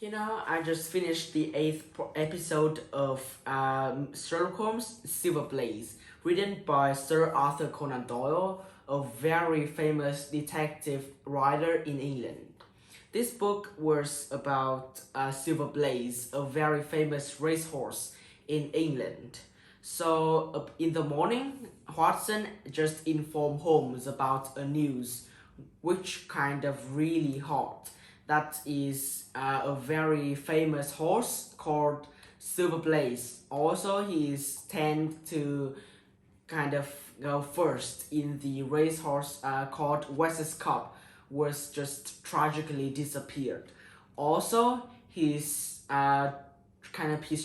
I just finished the eighth episode of Sherlock Holmes Silver Blaze, written by Sir Arthur Conan Doyle, a very famous detective writer in England. This book was about Silver Blaze, a very famous racehorse in England. So in the morning, Watson just informed Holmes about a news which kind of really hot. That is a very famous horse called Silver Blaze. Also, he is tend to kind of go first in the racehorse called Wessex Cup, was just tragically disappeared. Also, his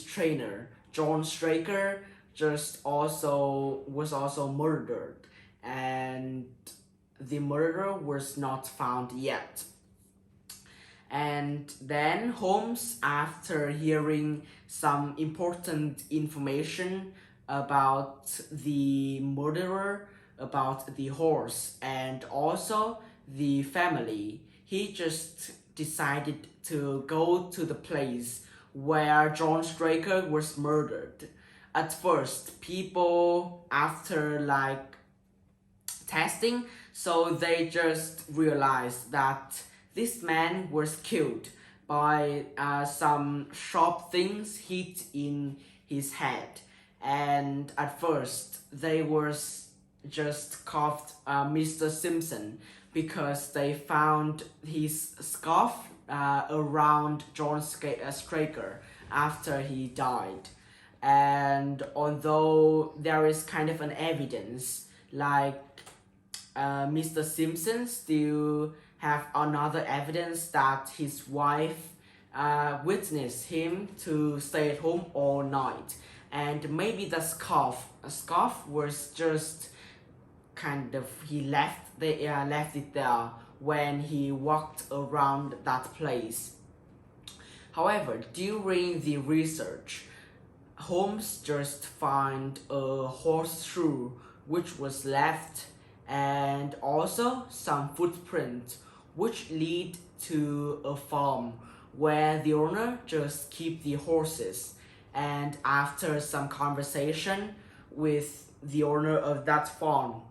trainer John Straker was also murdered, and the murderer was not found yet. And then Holmes, after hearing some important information about the murderer, about the horse, and also the family, he just decided to go to the place where John Straker was murdered. At first, people, after testing, so they just realized that this man was killed by some sharp things hit in his head. And at first, they was just called Mr. Simpson because they found his scarf around John Straker after he died. And although there is kind of an evidence, Mr. Simpson still have another evidence that his wife witnessed him to stay at home all night, and maybe the scarf was just kind of he left it there when he walked around that place. However, during the research, Holmes just found a horseshoe which was left, and also some footprints which lead to a farm where the owner just keep the horses. And after some conversation with the owner of that farm,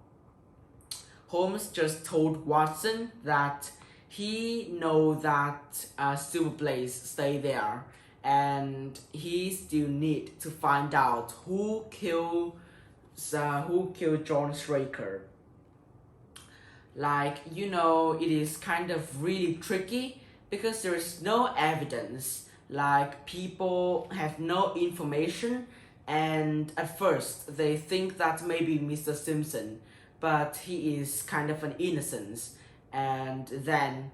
Holmes just told Watson that he know that Silver Blaze stay there, and he still need to find out who killed John Straker. It is kind of really tricky because there is no evidence, people have no information, and at first they think that maybe Mr. Simpson, but he is kind of an innocent. And then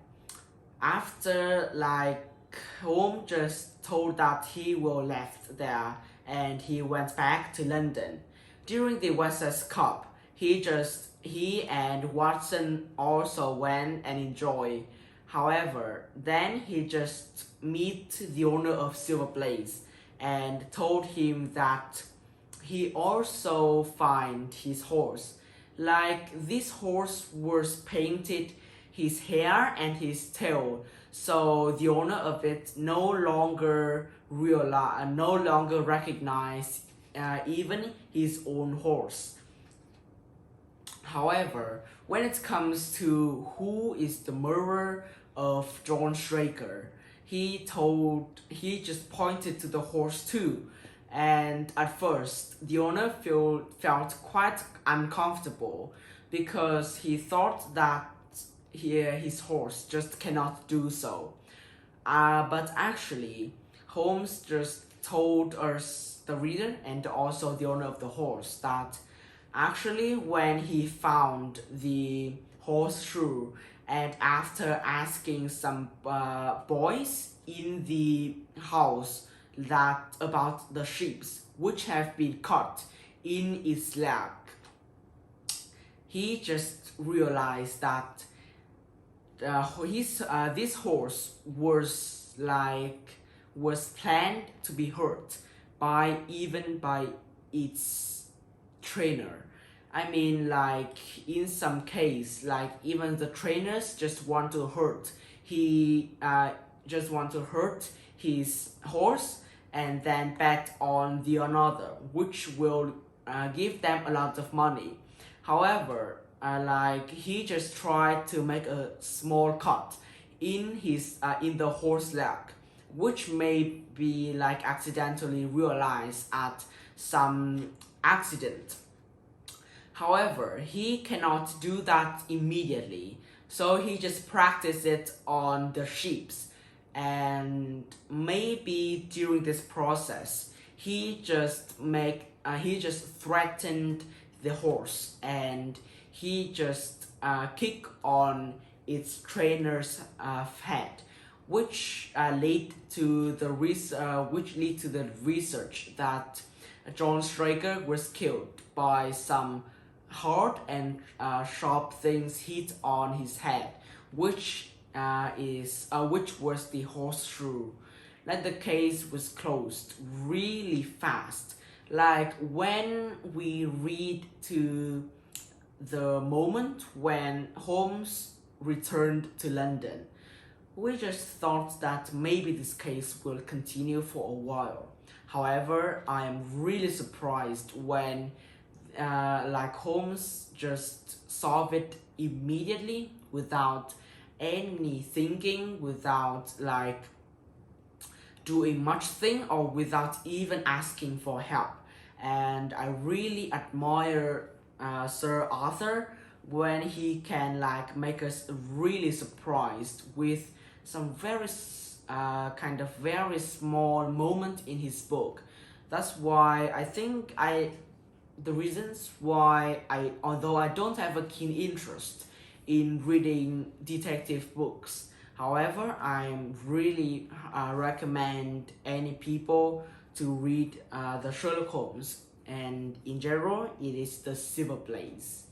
after Holmes just told that he will left there and he went back to London. During the Wessex Cup, he and Watson also went and enjoy. However, then he just meet the owner of Silver Blaze and told him that he also find his horse. This horse was painted his hair and his tail, so the owner of it no longer recognize even his own horse. However, when it comes to who is the murderer of John Straker, he just pointed to the horse too. And at first, the owner felt quite uncomfortable because he thought that his horse just cannot do so. But actually, Holmes just told us, the reader and also the owner of the horse, that actually when he found the horseshoe, and after asking some boys in the house that about the sheep which have been cut in its leg, he just realized that this horse was planned to be hurt by its trainer. I mean, in some case, even the trainers just want to hurt just want to hurt his horse and then bet on the another, which will give them a lot of money. However, he just tried to make a small cut in the horse leg, which may be like accidentally realized at some accident. However, he cannot do that immediately, so he just practiced it on the sheeps. And maybe during this process, he just threatened the horse, and he just kick on its trainer's head, which lead to the research that John Straker was killed by some hard and sharp things hit on his head, which was the horseshoe. Like the case was closed really fast. Like when we read to the moment when Holmes returned to London, we just thought that maybe this case will continue for a while. However, I am really surprised when Holmes just solved it immediately without any thinking, without doing much thing, or without even asking for help. And I really admire Sir Arthur when he can make us really surprised with some very very small moment in his book. That's why I think the reasons why although I don't have a keen interest in reading detective books, however, I really recommend any people to read the Sherlock Holmes, and in general, it is the Silver Blaze.